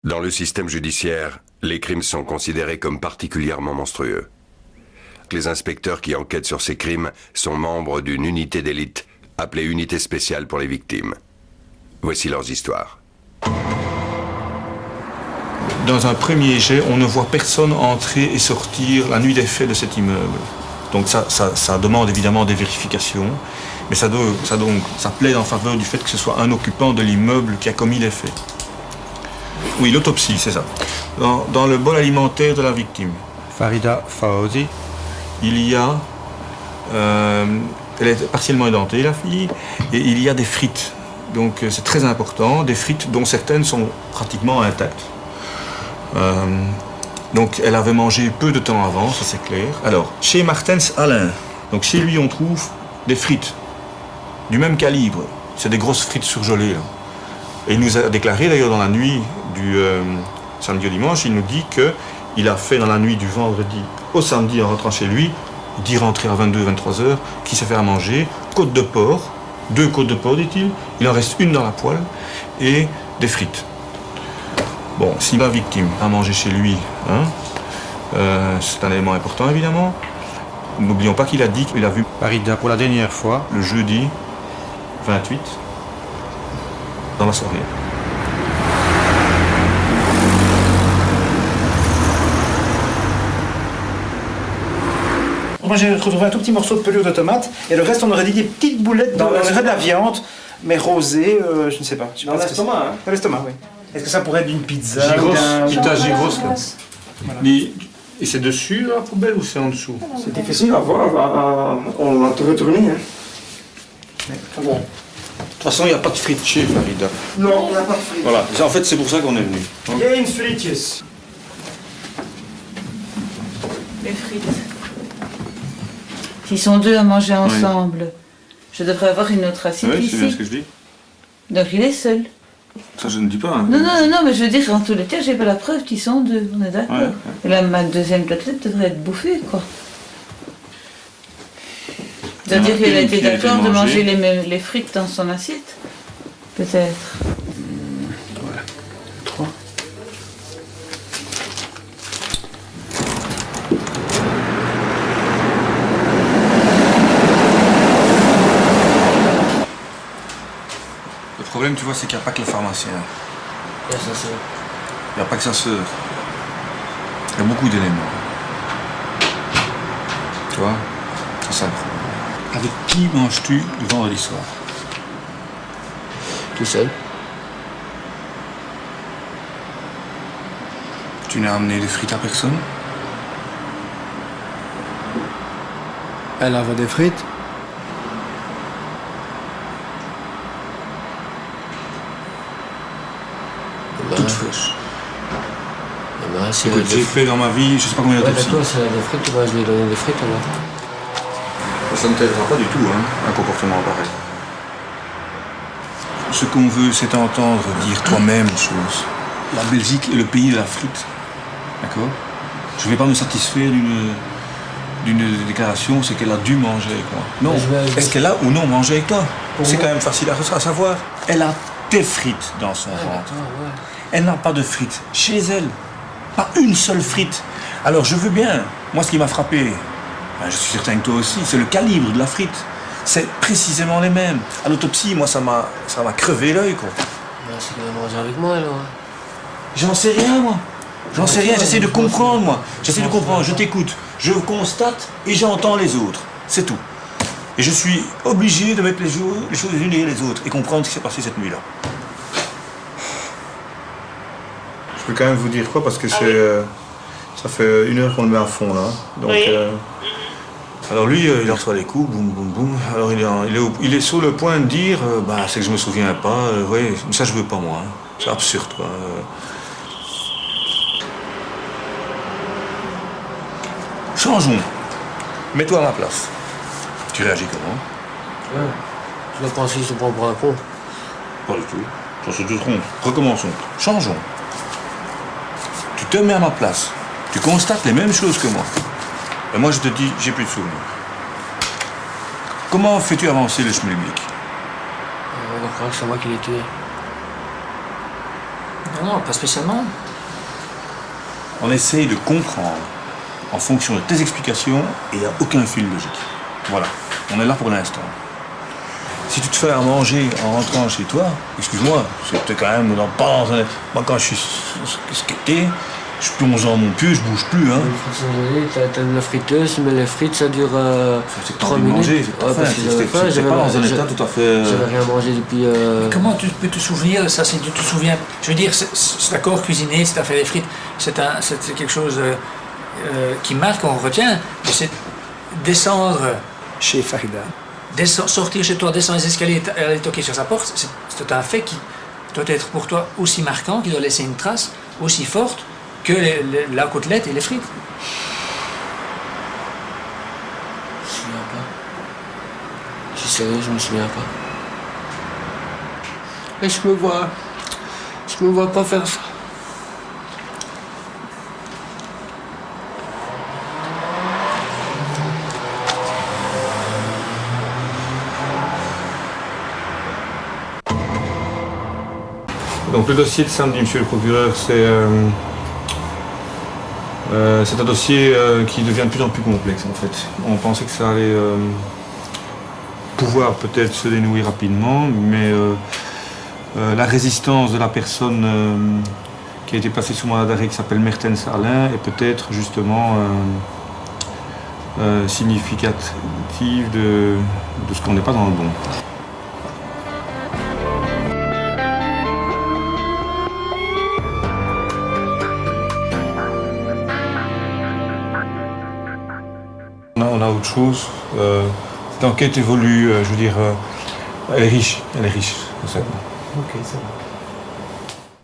Dans le système judiciaire, les crimes sont considérés comme particulièrement monstrueux. Les inspecteurs qui enquêtent sur ces crimes sont membres d'une unité d'élite appelée Unité spéciale pour les victimes. Voici leurs histoires. Dans un premier jet, on ne voit personne entrer et sortir la nuit des faits de cet immeuble. Donc ça demande évidemment des vérifications, mais ça plaide en faveur du fait que ce soit un occupant de l'immeuble qui a commis les faits. Oui, l'autopsie, c'est ça. Dans le bol alimentaire de la victime. Farida Faouzi. Il y a... elle est partiellement édentée, la fille, et il y a des frites. Donc c'est très important, des frites dont certaines sont pratiquement intactes. Donc elle avait mangé peu de temps avant, ça c'est clair. Alors, chez Martens Alain, donc chez lui on trouve des frites du même calibre. C'est des grosses frites surgelées. Là. Et il nous a déclaré d'ailleurs dans la nuit du samedi au dimanche, il nous dit qu'il a fait dans la nuit du vendredi au samedi en rentrant chez lui, il dit rentrer à 22-23 heures, qu'il s'est fait à manger, côte de porc, 2 côtes de porc dit-il, il en reste une dans la poêle, et des frites. Bon, si la victime a mangé chez lui, c'est un élément important évidemment. N'oublions pas qu'il a dit qu'il a vu Farida pour la dernière fois. Le jeudi 28 dans la soirée. Moi j'ai retrouvé un tout petit morceau de pelure de tomate et le reste on aurait dit des petites boulettes dans de la viande, mais rosée, je ne sais pas. Dans l'estomac, hein. Dans l'estomac, oui. Est-ce que ça pourrait être d'une pizza? Gyros, pita gyros là. Voilà. Et c'est dessus la poubelle ou c'est en dessous? C'est difficile à voir, on va te retourner. Hein. Bon. De toute façon, il n'y a pas de frites chez Farida. Non, il n'y a pas de frites. Voilà, en fait c'est pour ça qu'on est venu. Geen frietjes. Les frites. S'ils sont deux à manger ensemble, je devrais avoir une autre assiette Oui, ici. c'est bien ce que je dis. Donc il est seul. Ça je ne dis pas. Hein. Non, mais je veux dire, en tous les cas, j'ai pas la preuve qu'ils sont deux, on est d'accord. Ouais. Et là, ma deuxième côtelette devrait être bouffée, quoi. C'est-à-dire qu'elle a été d'accord de manger les frites dans son assiette? Peut-être. Voilà. 3. Le problème, tu vois, c'est qu'il n'y a pas que le pharmacien. Il y a sa sœur. Il n'y a pas que sa sœur. Il y a beaucoup d'éléments. Tu vois? C'est ça le problème. Avec qui manges-tu le vendredi soir? Tout seul. Tu n'as amené des frites à personne? Elle avait des frites. Toutes fraîches. Si Écoute, j'ai fait dans ma vie, je sais pas combien d'autopsies. d'accord, c'est des frites, moi je lui ai donné des frites alors. Ça ne t'aidera pas du tout, hein, un comportement pareil. Ce qu'on veut, c'est t'entendre dire toi-même les choses. La Belgique est le pays de la frite. D'accord? Je ne vais pas me satisfaire d'une déclaration, c'est qu'elle a dû manger avec moi. Non. Est-ce qu'elle a ou non mangé avec toi? C'est quand même facile à savoir. Elle a des frites dans son ventre. Ouais. Elle n'a pas de frites chez elle. Pas une seule frite. Alors je veux bien. Moi, ce qui m'a frappé, je suis certain que toi aussi, c'est le calibre de la frite. C'est précisément les mêmes. À l'autopsie, moi, ça m'a crevé l'œil, quoi. C'est qu'elle a mangé avec moi alors. J'en sais rien, moi. J'en sais rien, j'essaie de comprendre, moi. J'essaie de comprendre, je t'écoute. Je constate et j'entends les autres. C'est tout. Et je suis obligé de mettre les choses les unes derrière les autres et comprendre ce qui s'est passé cette nuit-là. Je peux quand même vous dire quoi, parce que ça fait 1 heure qu'on le met à fond, là. Donc, alors lui, il reçoit les coups, boum, boum, boum. Alors il est sur le point de dire, c'est que je me souviens pas, ouais, ça je veux pas, moi. Hein. C'est absurde, quoi. Changeons. Mets-toi à ma place. Tu réagis comment? Ouais. Je pense qu'il se prend pour un con. Pas du tout. Ça se trompe. Recommençons. Changeons. Tu te mets à ma place. Tu constates les mêmes choses que moi. Et moi, je te dis, j'ai plus de souvenirs. Comment fais-tu avancer le schmilblick? On va croire que c'est moi qui l'ai tué. Non, pas spécialement. On essaye de comprendre en fonction de tes explications et il n'y a aucun fil logique. Voilà, on est là pour l'instant. Si tu te fais à manger en rentrant chez toi, excuse-moi, c'est quand même pas dans un... Moi quand je suis skaté, je plonge dans mon pieu, je bouge plus. Hein. T'as la friteuse, mais les frites ça dure 3 minutes. Manger, c'est pas dans un état tout à fait... J'avais rien mangé depuis... Comment tu peux te souvenir de ça si tu te souviens? Je veux dire, c'est d'accord, cuisiner, c'est à faire des frites, c'est quelque chose qui marque, on retient, mais c'est descendre Chez Farida. Sortir chez toi, descendre les escaliers et aller toquer sur sa porte, c'est un fait qui doit être pour toi aussi marquant, qui doit laisser une trace aussi forte que la côtelette et les frites. Je me souviens pas. Je suis sérieux, je me souviens pas. Et je me vois pas faire ça. Donc le dossier de samedi, monsieur le procureur, c'est un dossier qui devient de plus en plus complexe en fait. On pensait que ça allait pouvoir peut-être se dénouer rapidement, mais la résistance de la personne qui a été placée sous mandat d'arrêt qui s'appelle Mertens Alain est peut-être justement significative de ce qu'on n'est pas dans le bon. On a autre chose. L'enquête évolue, je veux dire, elle est riche, c'est ça. Ok, ça va.